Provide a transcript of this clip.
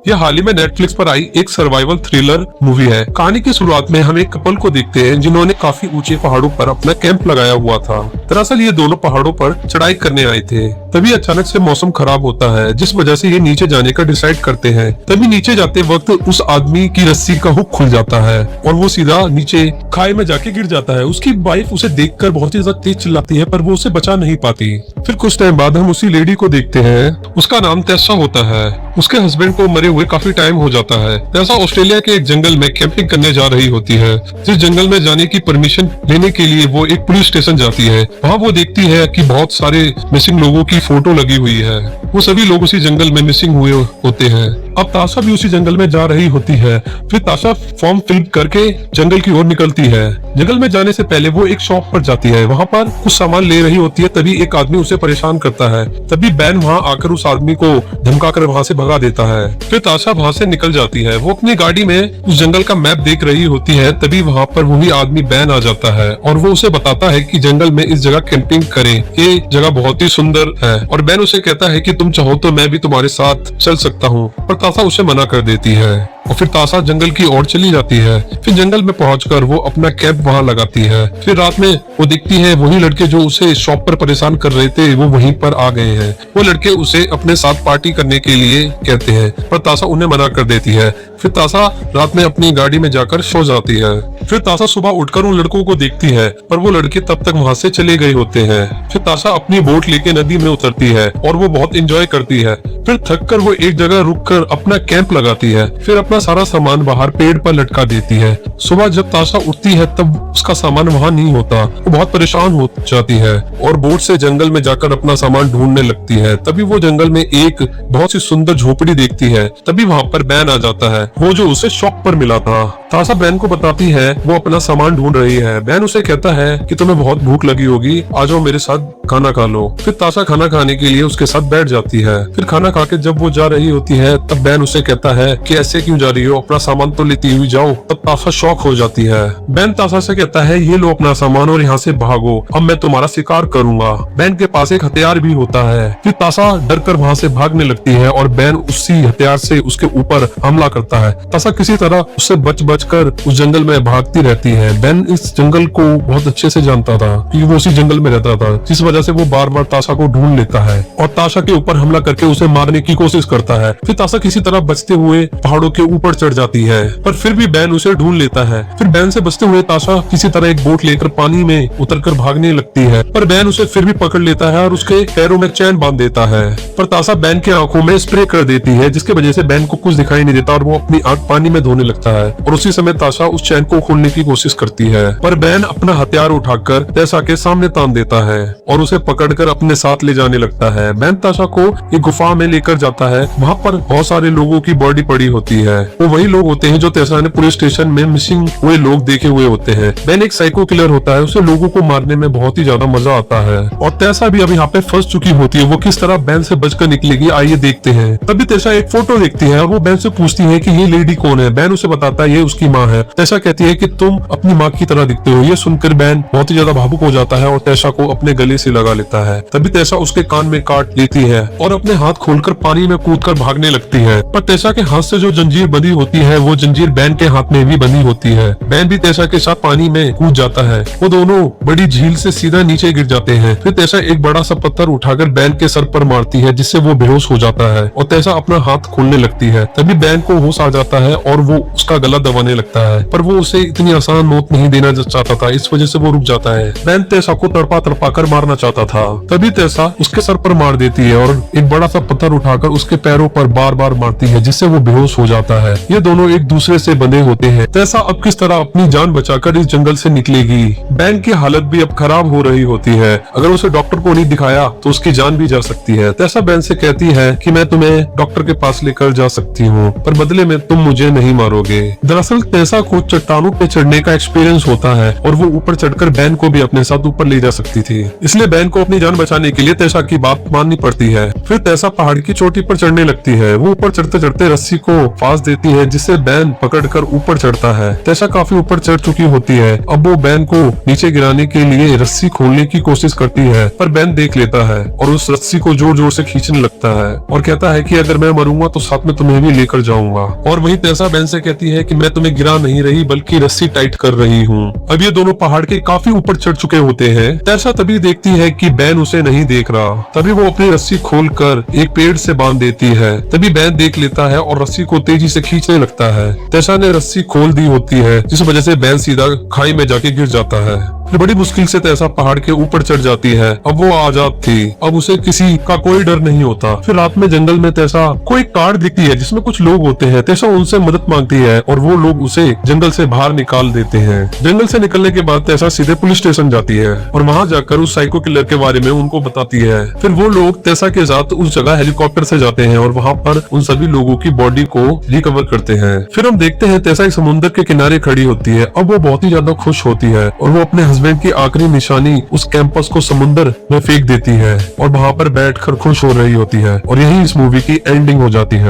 यह हाल ही में नेटफ्लिक्स पर आई एक सर्वाइवल थ्रिलर मूवी है। कहानी की शुरुआत में हम एक कपल को देखते हैं जिन्होंने काफी ऊंचे पहाड़ों पर अपना कैंप लगाया हुआ था। दरअसल ये दोनों पहाड़ों पर चढ़ाई करने आए थे। तभी अचानक से मौसम खराब होता है, जिस वजह से ये नीचे जाने का डिसाइड करते हैं। तभी नीचे जाते वक्त उस आदमी की रस्सी का हुक खुल जाता है और वो सीधा नीचे खाई में जाके गिर जाता है। उसकी वाइफ उसे देखकर बहुत ही ज्यादा तेज चिल्लाती है, पर वो उसे बचा नहीं पाती। फिर कुछ टाइम बाद हम उसी लेडी को देखते हैं। उसका नाम टेसा होता है। उसके हस्बैंड को मरे हुए काफी टाइम हो जाता है। टेसा ऑस्ट्रेलिया के एक जंगल में कैंपिंग करने जा रही होती है। जिस जंगल में जाने की परमिशन लेने के लिए वो एक पुलिस स्टेशन जाती है। वहाँ वो देखती है कि बहुत सारे मिसिंग लोगों की फोटो लगी हुई है। वो सभी लोग उसी जंगल में मिसिंग हुए होते हैं। अब ताशा भी उसी जंगल में जा रही होती है। फिर ताशा फॉर्म फिल करके जंगल की ओर निकलती है। जंगल में जाने से पहले वो एक शॉप पर जाती है। वहाँ पर कुछ सामान ले रही होती है। तभी एक आदमी उसे परेशान करता है। तभी बैन वहाँ आकर उस आदमी को धमकाकर वहाँ से भगा देता है। फिर ताशा वहाँ से निकल जाती है। वो अपनी गाड़ी में उस जंगल का मैप देख रही होती है। तभी वहाँ पर वही आदमी बैन आ जाता है और वो उसे बताता है कि जंगल में इस जगह कैंपिंग करें, ये जगह बहुत ही सुंदर है। और बैन उसे कहता है कि तुम चाहो तो मैं भी तुम्हारे साथ चल सकता हूँ, पर ताशा उसे मना कर देती है। और फिर ताशा जंगल की ओर चली जाती है। फिर जंगल में पहुंचकर वो अपना कैंप वहां लगाती है। फिर रात में वो दिखती है वही लड़के जो उसे शॉप पर परेशान कर रहे थे वो वहीं पर आ गए हैं। वो लड़के उसे अपने साथ पार्टी करने के लिए कहते हैं, पर ताशा उन्हें मना कर देती है। फिर ताशा रात में अपनी गाड़ी में जाकर सो जाती है। फिर ताशा सुबह उठकर उन लड़कों को देखती है, पर वो लड़के तब तक वहाँ से चले गए होते हैं। फिर ताशा अपनी बोट लेके नदी में उतरती है और वो बहुत एंजॉय करती है। फिर थककर वो एक जगह रुककर अपना कैंप लगाती है। फिर अपना सारा सामान बाहर पेड़ पर लटका देती है। सुबह जब ताशा उठती है तब उसका सामान वहाँ नहीं होता। वो बहुत परेशान हो जाती है और बोट से जंगल में जाकर अपना सामान ढूंढने लगती है। तभी वो जंगल में एक बहुत ही सुंदर झोपड़ी देखती है। तभी वहाँ पर बैन आ जाता है, वो जो उसे शॉप पर मिला था। ताशा बैन को बताती है वो अपना सामान ढूंढ रही है। बैन उसे कहता है कि तुम्हें बहुत भूख लगी होगी, आ जाओ मेरे साथ खाना खा लो। फिर ताशा खाना खाने के लिए उसके साथ बैठ जाती है। फिर खाना खा के जब वो जा रही होती है तब बैन उसे कहता है कि ऐसे क्यों जा रही हो, अपना सामान तो लेती हुई जाओ। तब ताशा शॉक हो जाती है। बैन ताशा से कहता है ये लो अपना सामान और यहाँ से भागो, अब मैं तुम्हारा शिकार करूंगा। बैन के पास एक हथियार भी होता है। फिर ताशा डर कर वहाँ से भागने लगती है और बैन उसी हथियार से उसके ऊपर हमला करता है। ताशा किसी तरह उससे बच कर उस जंगल में भागती रहती है। बैन इस जंगल को बहुत अच्छे से जानता था क्योंकि वो उसी जंगल में रहता था, जिस वजह से वो बार बार ताशा को ढूंढ लेता है और ताशा के ऊपर हमला करके उसे मारने की कोशिश करता है। फिर ताशा किसी तरह बचते हुए पहाड़ों के ऊपर चढ़ जाती है, पर फिर भी बैन उसे ढूंढ लेता है। फिर बैन से बचते हुए ताशा किसी तरह एक बोट लेकर पानी में उतरकर भागने लगती है, पर बैन उसे फिर भी पकड़ लेता है और उसके पैरों में चैन बांध देता है। पर ताशा बैन की आंखों में स्प्रे कर देती है, जिसकी वजह से बैन को कुछ दिखाई नहीं देता और वो अपनी आंख पानी में धोने लगता है। और उसी समय ताशा उस चैन को खोलने की कोशिश करती है, पर बैन अपना हथियार उठाकर ताशा के सामने तान देता है और उसे पकड़कर अपने साथ ले जाने लगता है। बैन ताशा को एक गुफा में लेकर जाता है। वहाँ पर बहुत सारे लोगों की बॉडी पड़ी होती है। वो वही लोग होते हैं जो ताशा ने पुलिस स्टेशन में मिसिंग हुए लोग देखे हुए होते हैं। बैन एक साइको किलर होता है, उसे लोगों को मारने में बहुत ही ज्यादा मजा आता है। और ताशा भी अब यहाँ पे फंस चुकी होती है। वो किस तरह बैन से बचकर निकलेगी आइए देखते हैं। तभी ताशा एक फोटो देखती है और वो बैन से पूछती है कि ये लेडी कौन है। बैन उसे बताता है ये उसकी माँ है। ताशा कहती है कि तुम अपनी माँ की तरह दिखते हो। ये सुनकर बैन बहुत ही ज्यादा भावुक हो जाता है और ताशा को अपने गले से लगा लेता है। तभी ताशा उसके कान में काट लेती है और अपने हाथ खोलकर पानी में कूदकर भागने लगती है। पर ताशा के हाथ से जो जंजीर बंधी होती है वो जंजीर बैन के हाथ में भी बंधी होती है। बैन भी ताशा के साथ पानी में कूद जाता है। वो दोनों बड़ी झील से सीधा नीचे गिर जाते हैं। फिर ताशा एक बड़ा सा पत्थर उठाकर बैन के सर पर मारती है, जिससे वो बेहोश हो जाता है और ताशा अपना हाथ खोलने लगती है। तभी बैन को होश आ जाता है और वो उसका गला दबाने लगता है, पर वो उसे इतनी आसान मौत नहीं देना चाहता था, इस वजह से वो रुक जाता है। बैन ताशा को तड़पा कर मारना चाहता था। तभी ताशा उसके सर पर मार देती है और एक बड़ा सा पत्थर उठाकर उसके पैरों पर बार बार मारती है, जिससे वो बेहोश हो जाता है। ये दोनों एक दूसरे से बंधे होते हैं। ताशा अब किस तरह अपनी जान बचाकर इस जंगल से निकलेगी। बैन की हालत भी अब खराब हो रही होती है। अगर उसे डॉक्टर को नहीं दिखाया तो उसकी जान भी जा सकती है। ताशा बैन से कहती है कि मैं तुम्हें डॉक्टर के पास लेकर जा सकती हूँ, पर बदले में हैं तुम मुझे नहीं मारोगे। दरअसल टेसा को चट्टानों पे चढ़ने का एक्सपीरियंस होता है और वो ऊपर चढ़कर बैन को भी अपने साथ ऊपर ले जा सकती थी, इसलिए बैन को अपनी जान बचाने के लिए टेसा की बात माननी पड़ती है। फिर टेसा पहाड़ की चोटी पर चढ़ने लगती है। वो ऊपर चढ़ते चढ़ते रस्सी को फांस देती है, जिससे बैन पकड़कर ऊपर चढ़ता है। टेसा काफी ऊपर चढ़ चुकी होती है। अब वो बैन को नीचे गिराने के लिए रस्सी खोलने की कोशिश करती है, पर बैन देख लेता है और उस रस्सी को जोर जोर से खींचने लगता है और कहता है कि अगर मैं मरूंगा तो साथ में तुम्हें भी लेकर जाऊंगा। और वहीं टेसा बैन से कहती है कि मैं तुम्हें गिरा नहीं रही बल्कि रस्सी टाइट कर रही हूँ। अब ये दोनों पहाड़ के काफी ऊपर चढ़ चुके होते हैं। टेसा तभी देखती है कि बैन उसे नहीं देख रहा। तभी वो अपनी रस्सी खोलकर एक पेड़ से बांध देती है। तभी बैन देख लेता है और रस्सी को तेजी से खींचने लगता है। टेसा ने रस्सी खोल दी होती है, जिस वजह से बैन सीधा खाई में जाके गिर जाता है। फिर बड़ी मुश्किल से टेसा पहाड़ के ऊपर चढ़ जाती है। अब वो आजाद थी। अब उसे किसी का कोई डर नहीं होता। फिर रात में जंगल में टेसा को एक कार्ड दिखती है जिसमें कुछ लोग होते हैं। टेसा उनसे मदद मांगती है और वो लोग उसे जंगल से बाहर निकाल देते हैं। जंगल से निकलने के बाद टेसा सीधे पुलिस स्टेशन जाती है और वहाँ जाकर उस साइको किलर के बारे में उनको बताती है। फिर वो लोग टेसा के साथ उस जगह हेलीकॉप्टर से जाते हैं और वहाँ पर उन सभी लोगों की बॉडी को रिकवर करते हैं। फिर हम देखते हैं टेसा एक समुद्र के किनारे खड़ी होती है। अब वो बहुत ही ज्यादा खुश होती है और वो अपने हस्बैंड की आखिरी निशानी उस कैंपस को समुद्र में फेंक देती है और वहाँ पर बैठकर खुश हो रही होती है। और यही इस मूवी की एंडिंग हो जाती है।